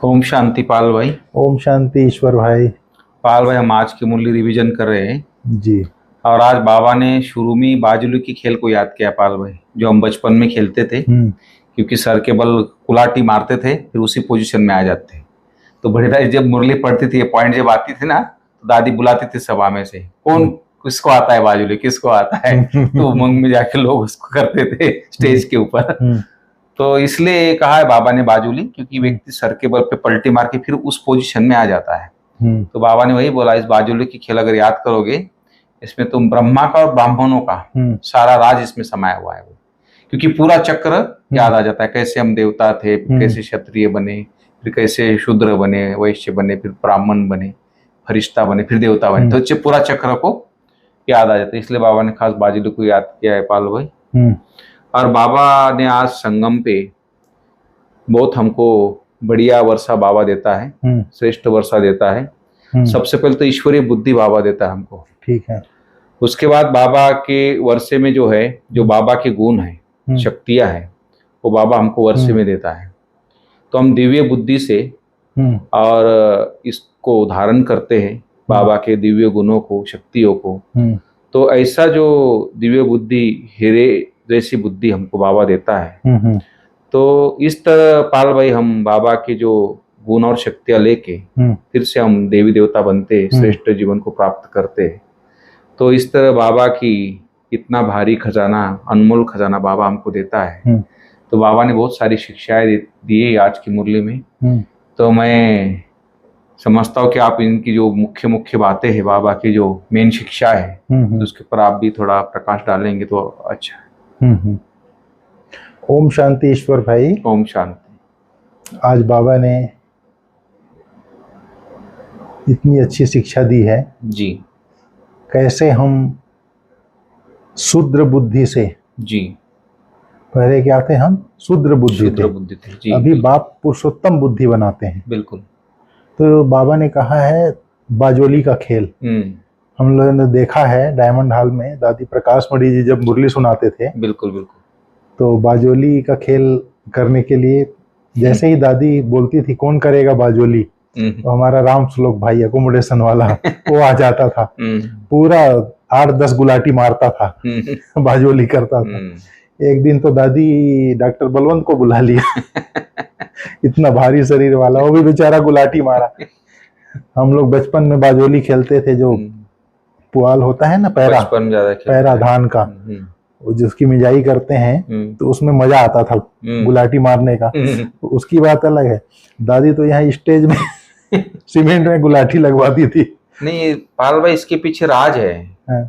ओम शांति पाल भाई। ओम शांति ईश्वर भाई। पाल भाई, हम आज की मुरली रिवीजन कर रहे हैं जी। और आज बाबा ने शुरू में बाजुली की खेल को याद किया पाल भाई, जो हम बचपन में खेलते थे। क्योंकि सर के बल कुलाटी मारते थे, फिर उसी पोजीशन में आ जाते। तो बड़ी दादी जब मुरली पढ़ती थी, ये पॉइंट जब आती थी ना, तो दादी बुलाती थी सभा में से, कौन किसको आता है बाजुली, किसको आता है। तो उमंग में जाके लोग उसको करते थे स्टेज के ऊपर। तो इसलिए कहा है बाबा ने बाजुली, क्योंकि व्यक्ति सर के बल पे पलटी मार के फिर उस पोजीशन में आ जाता है। तो बाबा ने वही बोला, इस बाजुली की खेल अगर याद करोगे, इसमें तुम ब्रह्मा का और ब्राह्मणों का सारा राज इसमें समाया हुआ है। वो क्योंकि पूरा चक्र याद आ जाता है, कैसे हम देवता थे, कैसे क्षत्रिय बने, फिर कैसे शूद्र बने, वैश्य बने, फिर ब्राह्मण बने, फरिश्ता बने, फिर देवता बने। तो इससे पूरा चक्र को याद आ जाता है। इसलिए बाबा ने खास बाजुली को याद किया है पाल भाई। और बाबा ने आज संगम पे बहुत हमको बढ़िया वर्षा बाबा देता है, श्रेष्ठ वर्षा देता है। सबसे पहले तो ईश्वरीय बुद्धि बाबा देता है हमको, ठीक है। उसके बाद बाबा के वर्षे में जो है, जो बाबा के गुण है, शक्तियां है, वो बाबा हमको वर्षे में देता है। तो हम दिव्य बुद्धि से और इसको धारण करते हैं, बाबा के दिव्य गुणों को, शक्तियों को। तो ऐसा जो दिव्य बुद्धि, हीरे जैसी बुद्धि हमको बाबा देता है। तो इस तरह पाल भाई हम बाबा के जो गुण और शक्तियां लेके फिर से हम देवी देवता बनते, श्रेष्ठ जीवन को प्राप्त करते। तो इस तरह बाबा की इतना भारी खजाना, अनमोल खजाना बाबा हमको देता है। तो बाबा ने बहुत सारी शिक्षाएं दी आज की मुरली में। तो मैं समझता हूँ कि आप इनकी जो मुख्य मुख्य बातें हैं, बाबा की जो मेन शिक्षा है, तो उसके ऊपर आप भी थोड़ा प्रकाश डालेंगे तो अच्छा है। ओम शांति ईश्वर भाई। ओम शांति। आज बाबा ने इतनी अच्छी शिक्षा दी है जी, कैसे हम शूद्र बुद्धि से, जी, पहले क्या थे हम, शूद्र बुद्धि थे, जी, अभी बाप पुरुषोत्तम बुद्धि बनाते हैं। बिल्कुल। तो बाबा ने कहा है बाजोली का खेल। हम लोगों ने देखा है डायमंड हॉल में दादी प्रकाश मणि जी जब मुरली सुनाते थे, बिल्कुल बिल्कुल, तो बाजोली का खेल करने के लिए जैसे ही दादी बोलती थी कौन करेगा बाजोली, तो हमारा राम श्लोक भाई अकोमोडेशन वाला वो आ जाता था, पूरा 8-10 गुलाटी मारता था, बाजोली करता था। एक दिन तो दादी डॉक्टर बलवंत को बुला लिया इतना भारी शरीर वाला, वो भी बेचारा गुलाटी मारा। हम लोग बचपन में बाजोली खेलते थे, जो पुआल होता है ना, पैरा धान का, जिसकी मिजाई करते हैं, तो उसमें मजा आता था गुलाटी मारने का। तो उसकी बात अलग है। दादी तो यहाँ स्टेज में सीमेंट में गुलाटी लगवाती थी। नहीं पाल भाई, इसके पीछे राज है।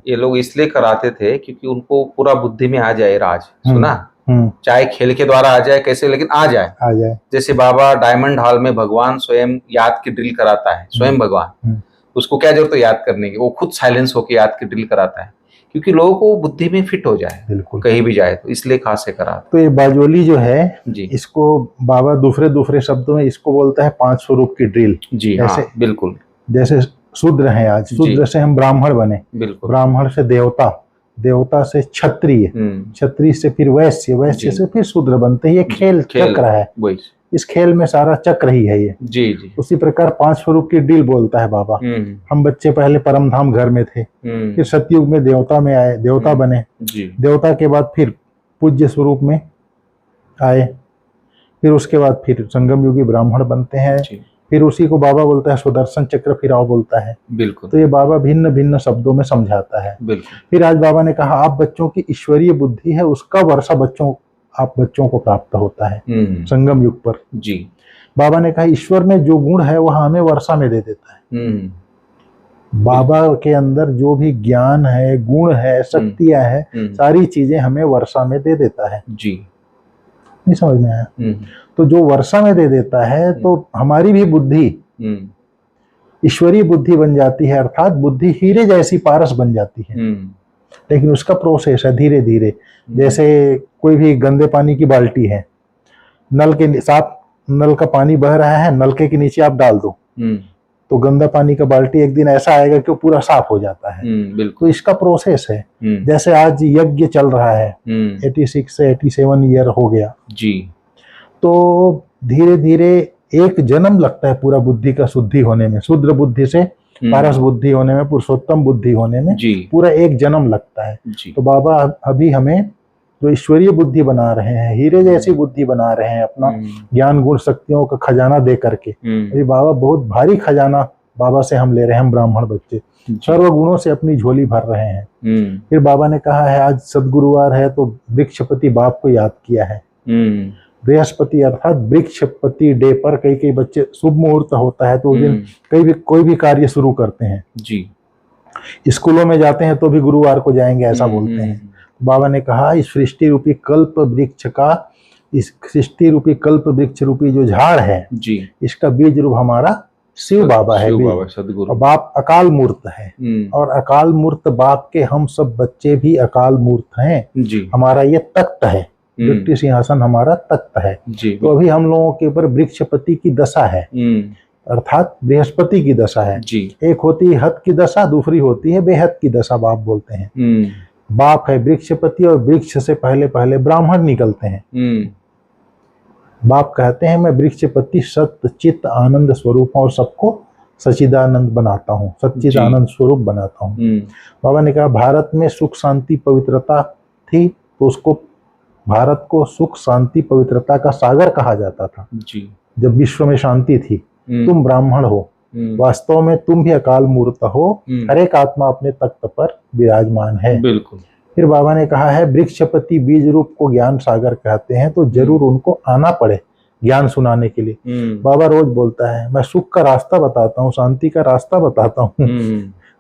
ये लोग इसलिए कराते थे क्योंकि उनको पूरा बुद्धि में आ जाए राज। सुना, चाहे खेल के द्वारा आ जाए कैसे, लेकिन आ जाए। जैसे बाबा डायमंड हॉल में भगवान स्वयं याद की ड्रिल कराता है, स्वयं भगवान। उसको क्या जरूरत है याद करने की, वो खुद साइलेंस होकर याद की ड्रिल कराता है, क्योंकि लोगों को बुद्धि में फिट हो जाए, बिल्कुल कहीं भी जाए, तो इसलिए खास से करा। तो ये बाजोली जो है जी, इसको बाबा दूसरे शब्दों में इसको बोलता है 5 स्वरूप की ड्रिल। जी ऐसे, हाँ, बिल्कुल। जैसे शूद्र है, आज शूद्र से हम ब्राह्मण बने, बिल्कुल, ब्राह्मण से देवता, देवता से क्षत्रिय, क्षत्रिय से फिर वैश्य, वैश्य से फिर शूद्र बनते हैं। ये खेल चक्र है, इस खेल में सारा चक्र ही है ये। जी जी। उसी प्रकार 5 स्वरूप की ड्रिल बोलता है बाबा। हम बच्चे पहले परमधाम घर में थे, फिर सतयुग में देवता में आए, देवता बने, देवता के बाद फिर पूज्य स्वरूप में आए, फिर उसके बाद फिर संगम युगी ब्राह्मण बनते हैं, फिर उसी को बाबा बोलता है सुदर्शन चक्र फिराव बोलता है। बिल्कुल। तो ये बाबा भिन्न भिन्न शब्दों में समझाता है। बिल्कुल। फिर आज बाबा ने कहा आप बच्चों की ईश्वरीय बुद्धि है, उसका वर्षा आप बच्चों को प्राप्त होता है संगम युग पर। जी। बाबा ने कहा ईश्वर में जो गुण है वह हमें वर्षा में दे देता है। बाबा के अंदर जो भी ज्ञान है, गुण है, शक्तियां है, सारी चीजें हमें वर्षा में दे देता है। जी, नहीं समझ में आया? तो जो वर्षा में दे देता है, तो हमारी भी बुद्धि ईश्वरीय बुद्धि बन जाती है, अर्थात बुद्धि हीरे जैसी पारस बन जाती है। लेकिन उसका प्रोसेस है धीरे धीरे। जैसे कोई भी गंदे पानी की बाल्टी है, नल के साथ नल का पानी बह रहा है, नलके के नीचे आप डाल दो, तो गंदा पानी का बाल्टी एक दिन ऐसा आएगा कि वो पूरा साफ हो जाता है। तो इसका प्रोसेस है। जैसे आज यज्ञ चल रहा है, 86 से 87 ईयर हो गया जी, तो धीरे धीरे एक जन्म लगता है पूरा बुद्धि का शुद्धि होने में, शूद्र बुद्धि से पारस बुद्धि होने में, पुरुषोत्तम बुद्धि होने में पूरा एक जन्म लगता है। तो बाबा अभी हमें जो ईश्वरीय बुद्धि बना रहे हैं, हीरे जैसी बुद्धि बना रहे हैं, अपना ज्ञान गुण शक्तियों का खजाना दे करके, अभी बाबा बहुत भारी खजाना बाबा से हम ले रहे हैं। हम ब्राह्मण बच्चे सर्व गुणों से अपनी झोली भर रहे हैं। फिर बाबा ने कहा है आज सदगुरुवार है तो वृक्षपति बाप को याद किया है। बृहस्पति अर्थात वृक्षपति डे पर कई बच्चे शुभ मुहूर्त होता है तो उस दिन कोई भी कार्य शुरू करते हैं जी। स्कूलों में जाते हैं तो भी गुरुवार को जाएंगे ऐसा बोलते हैं। बाबा ने कहा इस सृष्टि रूपी कल्प वृक्ष का, इस सृष्टि रूपी कल्प वृक्ष रूपी जो झाड़ है जी, इसका बीज रूप हमारा शिव बाबा है, सदगुरु बाप अकाल मूर्त है। और अकाल मूर्त बाप के हम सब बच्चे भी अकाल मूर्त हैं जी। हमारा ये तख्त है, वृक्ष सिंहासन हमारा तख्त है जी। तो अभी हम लोगों के ऊपर वृक्षपति की दशा है, अर्थात बृहस्पति की दशा है जी। एक होती है हत की दशा, दूसरी होती है बेहद की दशा बाप बोलते हैं। बाप है वृक्षपति और वृक्ष से पहले पहले ब्राह्मण निकलते हैं। बाप कहते हैं मैं वृक्षपति सत्य चित्त आनंद स्वरूप हूं और सबको सच्चिदानंद बनाता हूँ, सच्चिदानंद स्वरूप बनाता हूँ। बाबा ने कहा भारत में सुख शांति पवित्रता थी तो उसको भारत को सुख शांति पवित्रता का सागर कहा जाता था जी। जब विश्व में शांति थी, तुम ब्राह्मण हो, वास्तव में तुम भी अकाल मूर्त हो, हर एक आत्मा अपने तख्त पर विराजमान है। बिल्कुल। फिर बाबा ने कहा है वृक्षपति बीज रूप को ज्ञान सागर कहते हैं तो जरूर उनको आना पड़े ज्ञान सुनाने के लिए। बाबा रोज बोलता है मैं सुख का रास्ता बताता हूँ, शांति का रास्ता बताता हूँ,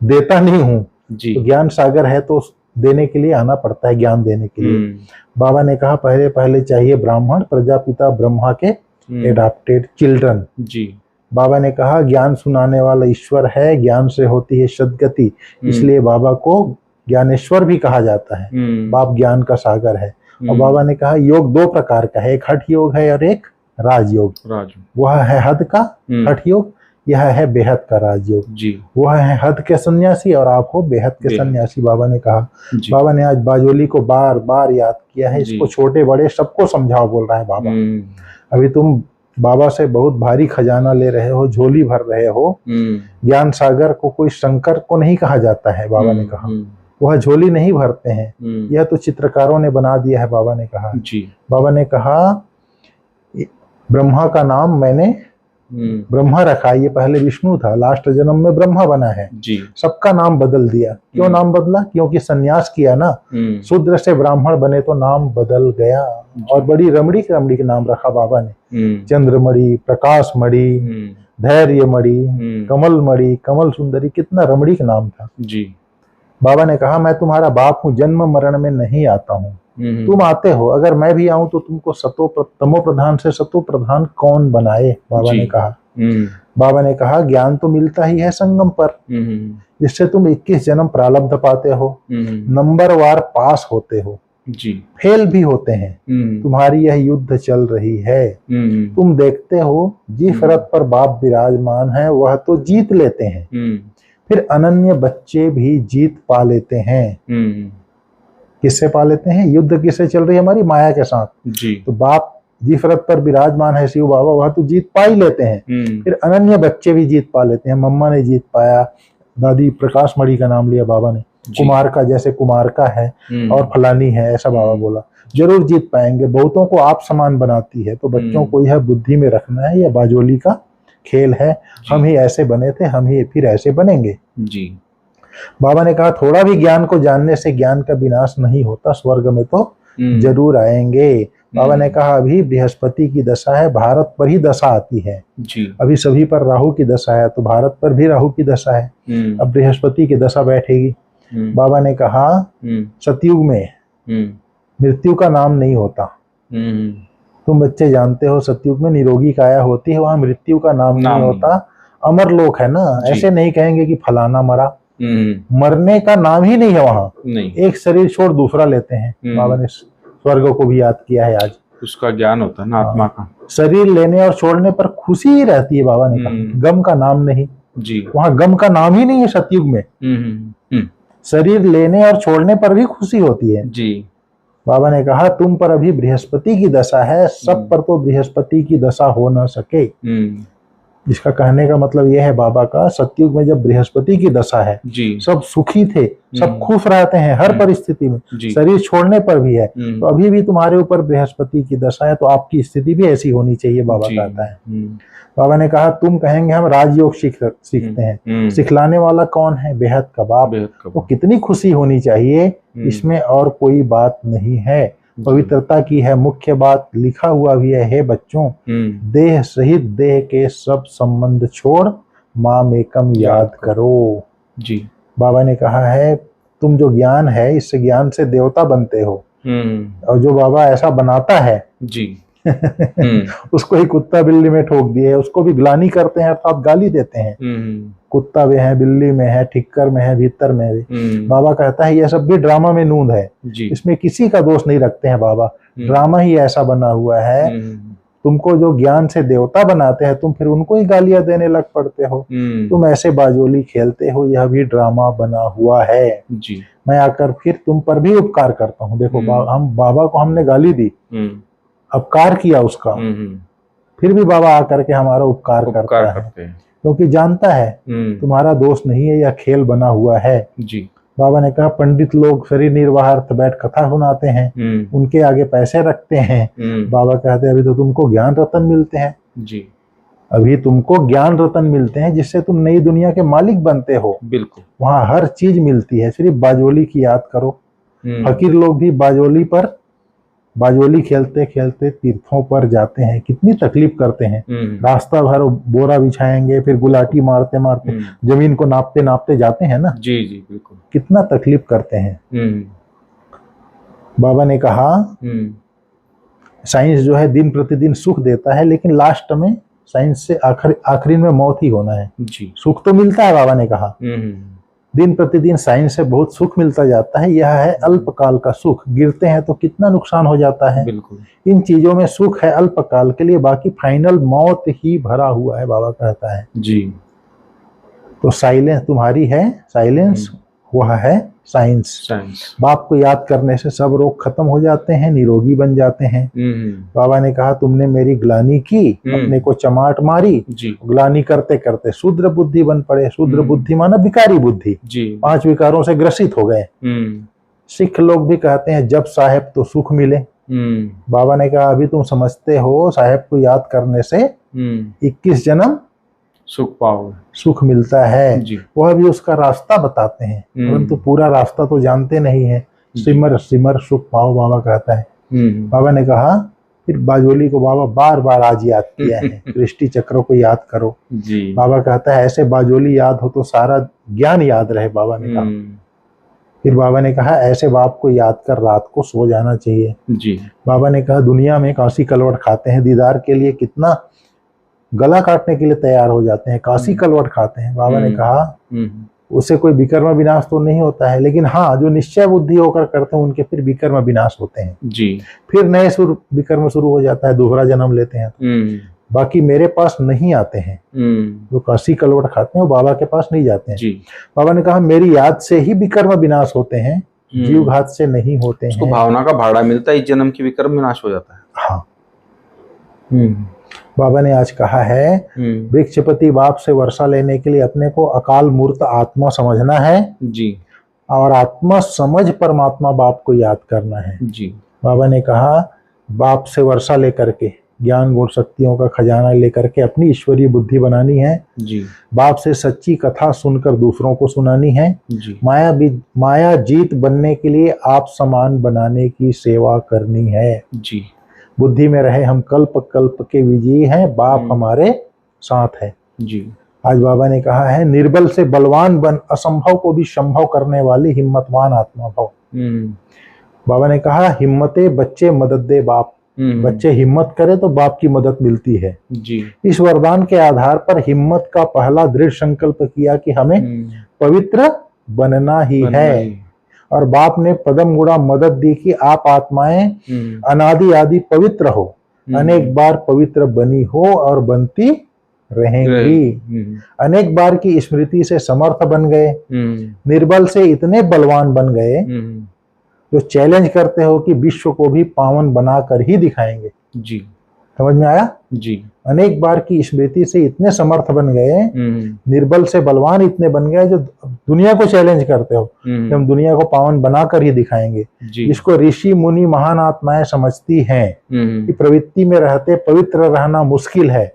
देता नहीं हूँ। तो ज्ञान सागर है तो देने के लिए आना पड़ता है, ज्ञान देने के लिए। बाबा ने कहा पहले पहले चाहिए ब्राह्मण प्रजापिता ब्रह्मा के एडॉप्टेड चिल्ड्रन जी। बाबा ने कहा ज्ञान सुनाने वाला ईश्वर है, ज्ञान से होती है सद्गति, इसलिए बाबा को ज्ञानेश्वर भी कहा जाता है। बाप ज्ञान का सागर है। और बाबा ने कहा योग दो प्रकार का है, एक हठ योग है और एक राजयोग। वह है हद का हठ योग, यह है बेहद का राजयोग जी। वह है हद के सन्यासी और आप हो बेहद के सन्यासी। बाबा ने कहा, बाबा ने आज बाजोली को बार बार याद किया है, इसको छोटे बड़े सबको समझाओ बोल रहा है बाबा। अभी तुम बाबा से बहुत भारी खजाना ले रहे हो, झोली भर रहे हो। ज्ञान सागर को कोई शंकर को नहीं कहा जाता है, बाबा ने कहा वह झोली नहीं भरते हैं, यह तो चित्रकारों ने बना दिया है। बाबा ने कहा जी। बाबा ने कहा ब्रह्मा का नाम मैंने ब्रह्मा रखा, ये पहले विष्णु था, लास्ट जन्म में ब्रह्मा बना है जी। सबका नाम बदल दिया। क्यों नाम बदला? क्योंकि सन्यास किया ना, शूद्र से ब्राह्मण बने तो नाम बदल गया। और बड़ी रमणीक रमणीक नाम रखा बाबा ने, चंद्रमणि, प्रकाश मणि, धैर्य मणि, कमल मणि, कमल सुंदरी, कितना रमणीक नाम था जी। बाबा ने कहा मैं तुम्हारा बाप हूँ, जन्म मरण में नहीं आता हूँ, तुम आते हो, अगर मैं भी आऊं तो तुमको तमो प्रधान से सतो प्रधान कौन बनाए? बाबा ने कहा। बाबा ने कहा ज्ञान तो मिलता ही है संगम पर, जिससे तुम 21 जन्म प्रारब्ध पाते हो, नंबरवार पास होते हो जी। फेल भी होते हैं, तुम्हारी यह युद्ध चल रही है, तुम देखते हो जिस रथ पर बाप विराजमान है वह तो जीत लेते हैं, फिर अनन्य बच्चे भी जीत पा लेते हैं। किससे पा लेते हैं? युद्ध किससे चल रही है? हमारी माया के साथ जी। तो बाप जिस रथ पर विराजमान है शिव बाबा, वह तो जीत पा ही लेते हैं, फिर अनन्य बच्चे भी जीत पा लेते हैं। मम्मा ने जीत पाया, दादी प्रकाश मणि का नाम लिया बाबा ने, कुमार का जैसे कुमार का है और फलानी है, ऐसा बाबा बोला, जरूर जीत पाएंगे। बहुतों को आप समान बनाती है, तो बच्चों को यह बुद्धि में रखना है, यह बाजोली का खेल है। हम ही ऐसे बने थे, हम ही फिर ऐसे बनेंगे जी। बाबा ने कहा थोड़ा भी ज्ञान को जानने से ज्ञान का विनाश नहीं होता, स्वर्ग में तो जरूर आएंगे। बाबा ने कहा अभी बृहस्पति की दशा है, भारत पर ही दशा आती है जी। अभी सभी पर राहु की दशा है, तो भारत पर भी राहु की दशा है, अब बृहस्पति की दशा बैठेगी। बाबा ने कहा सतयुग में मृत्यु का नाम नहीं होता, तुम बच्चे जानते हो सतयुग में निरोगी काया होती है, वहां मृत्यु का नाम नहीं होता। अमर लोक है ना, ऐसे नहीं कहेंगे कि फलाना मरा, मरने का नाम ही नहीं है वहां, एक शरीर छोड़ दूसरा लेते हैं। बाबा ने स्वर्ग को भी याद किया है आज, उसका ज्ञान होता है ना आत्मा का। शरीर लेने और छोड़ने पर खुशी ही रहती है, बाबा ने कहा गम का नाम नहीं जी। वहां गम का नाम ही नहीं है सतयुग में, शरीर लेने और छोड़ने पर भी खुशी होती है जी। बाबा ने कहा तुम पर अभी बृहस्पति की दशा है, सब पर तो बृहस्पति की दशा हो न सके। जिसका कहने का मतलब यह है बाबा का, सतयुग में जब बृहस्पति की दशा है सब सुखी थे, सब खुश रहते हैं हर परिस्थिति में, शरीर छोड़ने पर भी है। तो अभी भी तुम्हारे ऊपर बृहस्पति की दशा है, तो आपकी स्थिति भी ऐसी होनी चाहिए, बाबा कहता है। बाबा ने कहा तुम कहेंगे हम राजयोग सीखते हैं, सिखलाने वाला कौन है? बेहद का बाप। तो कितनी खुशी होनी चाहिए, इसमें और कोई बात नहीं है। पवित्रता की है मुख्य बात। लिखा हुआ भी है, हे बच्चों, देह सहित देह के सब संबंध छोड़ माम एकम याद करो। जी बाबा ने कहा है तुम जो ज्ञान है, इस ज्ञान से देवता बनते हो। और जो बाबा ऐसा बनाता है जी उसको ही कुत्ता बिल्ली में ठोक दिए, उसको भी ग्लानी करते हैं, अर्थात गाली देते हैं। कुत्ता में है, बिल्ली में है, ठिक्कर में है, भीतर में है। बाबा कहता है यह सब भी ड्रामा में नूंद है, इसमें किसी का दोष नहीं रखते हैं बाबा। ड्रामा ही ऐसा बना हुआ है। तुमको जो ज्ञान से देवता बनाते हैं, तुम फिर उनको ही गालियां देने लग पड़ते हो। तुम ऐसे बाजोली खेलते हो, यह भी ड्रामा बना हुआ है। मैं आकर फिर तुम पर भी उपकार करता हूँ। देखो हम बाबा को हमने गाली दी, अपकार किया उसका, फिर भी बाबा आकर के हमारा उपकार करता है, क्योंकि जानता है तुम्हारा दोष नहीं है, यह खेल बना हुआ है। जी बाबा ने कहा पंडित लोग शरीर निर्वाहार्थ बैठ कथा सुनाते हैं, उनके आगे पैसे रखते हैं। बाबा कहते हैं अभी तो तुमको ज्ञान रतन मिलते हैं। जी अभी तुमको ज्ञान रतन मिलते हैं, जिससे तुम नई दुनिया के मालिक बनते हो। बिल्कुल वहां हर चीज मिलती है, सिर्फ बाजोली की याद करो। फकीर लोग भी बाजोली खेलते खेलते तीर्थों पर जाते हैं, कितनी तकलीफ करते हैं। रास्ता भर बोरा बिछाएंगे, फिर गुलाटी मारते मारते जमीन को नापते नापते जाते हैं ना। जी जी बिल्कुल, कितना तकलीफ करते हैं। बाबा ने कहा साइंस जो है दिन प्रतिदिन सुख देता है, लेकिन लास्ट में साइंस से आखिरी में मौत ही होना है। जी सुख तो मिलता है, बाबा ने कहा दिन प्रतिदिन साइंस से बहुत सुख मिलता जाता है। यह है अल्पकाल का सुख, गिरते हैं तो कितना नुकसान हो जाता है। बिल्कुल इन चीजों में सुख है अल्पकाल के लिए, बाकी फाइनल मौत ही भरा हुआ है, बाबा कहता है। जी तो साइलेंस तुम्हारी है, साइलेंस वह है साइंस। बाप को याद करने से सब रोग खत्म हो जाते हैं, निरोगी बन जाते हैं। बाबा ने कहा तुमने मेरी ग्लानी की, अपने को चमाट मारी, ग्लानी करते करते शूद्र बुद्धि बन पड़े। शूद्र बुद्धि माना विकारी बुद्धि, 5 विकारों से ग्रसित हो गए। सिख लोग भी कहते हैं जब साहेब तो सुख मिले। बाबा ने कहा अभी तुम समझते हो साहेब को याद करने से 21 जन्म सुख पाओगे, सुख मिलता है। वह भी उसका रास्ता बताते हैं, परंतु पूरा रास्ता तो जानते नहीं है। सिमर सिमर सुख पाओ, बाबा कहता है। बाबा ने कहा फिर बाजोली को बाबा बार बार आज याद किया है, सृष्टि चक्र को याद करो। बाबा कहता है ऐसे बाजोली याद हो तो सारा ज्ञान याद रहे। बाबा ने कहा फिर बाबा ने कहा ऐसे बाप को याद कर रात को सो जाना चाहिए। जी बाबा ने कहा दुनिया में काशी कलवट खाते हैं, दीदार के लिए कितना गला काटने के लिए तैयार हो जाते हैं, काशी कलवट खाते हैं। बाबा ने कहा उससे कोई विकर्म विनाश तो नहीं होता है, लेकिन हाँ जो निश्चय बुद्धि होकर करते हैं उनके फिर विकर्म विनाश होते हैं। जी फिर नए विकर्म शुरू हो जाता है, दूसरा जन्म लेते हैं। बाकी मेरे पास नहीं आते हैं, जो काशी कलवट खाते हैं वो बाबा के पास नहीं जाते हैं। जी बाबा ने कहा मेरी याद से ही विकर्म विनाश होते हैं, जीव घात से नहीं होते हैं। भावना का भाड़ा मिलता है, इस जन्म की विकर्म विनाश हो जाता है। हाँ बाबा ने आज कहा है वृक्षपति बाप से वर्षा लेने के लिए अपने को अकाल मूर्त आत्मा समझना है। जी और आत्मा समझ परमात्मा बाप को याद करना है। जी बाबा ने कहा बाप से वर्षा लेकर के, ज्ञान गुण शक्तियों का खजाना लेकर के अपनी ईश्वरीय बुद्धि बनानी है। जी बाप से सच्ची कथा सुनकर दूसरों को सुनानी है। जी माया जीत बनने के लिए आप समान बनाने की सेवा करनी है। जी बुद्धि में रहे हम कल्प कल्प के विजयी हैं, बाप हमारे साथ है। जी आज बाबा ने कहा है निर्बल से बलवान बन, असंभव को भी संभव करने वाली हिम्मतवान आत्मा भव। बाबा ने कहा हिम्मते बच्चे मदद दे बाप, बच्चे हिम्मत करे तो बाप की मदद मिलती है। जी इस वरदान के आधार पर हिम्मत का पहला दृढ़ संकल्प किया कि हमें पवित्र बनना ही है, और बाप ने पदम गुणा मदद दी कि आप आत्माएं अनादि आदि पवित्र हो, अनेक बार पवित्र बनी हो और बनती रहेंगी। अनेक बार की स्मृति से समर्थ बन गए, निर्बल से इतने बलवान बन गए। जो चैलेंज करते हो कि विश्व को भी पावन बनाकर ही दिखाएंगे। जी, समझ में आया? जी। अनेक बार की स्मृति से इतने समर्थ बन गए, निर्बल से बलवान इतने बन गए, जो दुनिया को चैलेंज करते हो कि हम दुनिया को पावन बनाकर ही दिखाएंगे। जिसको ऋषि मुनि महान आत्माएं समझती हैं कि प्रवृत्ति में रहते पवित्र रहना मुश्किल है,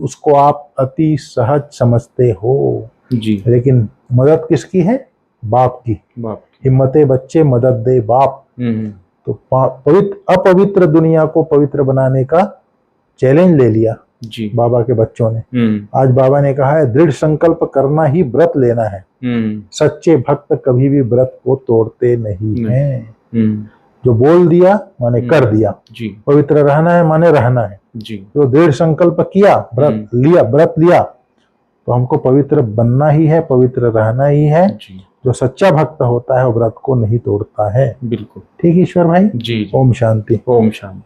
उसको आप अति सहज समझते हो। जी। लेकिन मदद किसकी है? बाप की। हिम्मते बच्चे मदद दे बाप। तो पवित्र अपवित्र दुनिया को पवित्र बनाने का चैलेंज ले लिया जी बाबा के बच्चों ने। आज बाबा ने कहा है दृढ़ संकल्प करना ही व्रत लेना है। सच्चे भक्त कभी भी व्रत को तोड़ते नहीं हैं। जो बोल दिया माने कर दिया जी। पवित्र रहना है माने रहना है जी। जो दृढ़ संकल्प किया, व्रत लिया, तो हमको पवित्र बनना ही है, पवित्र रहना ही है जी। जो सच्चा भक्त होता है वो व्रत को नहीं तोड़ता है। बिल्कुल ठीक ईश्वर भाई जी। ओम शांति। ओम शांति।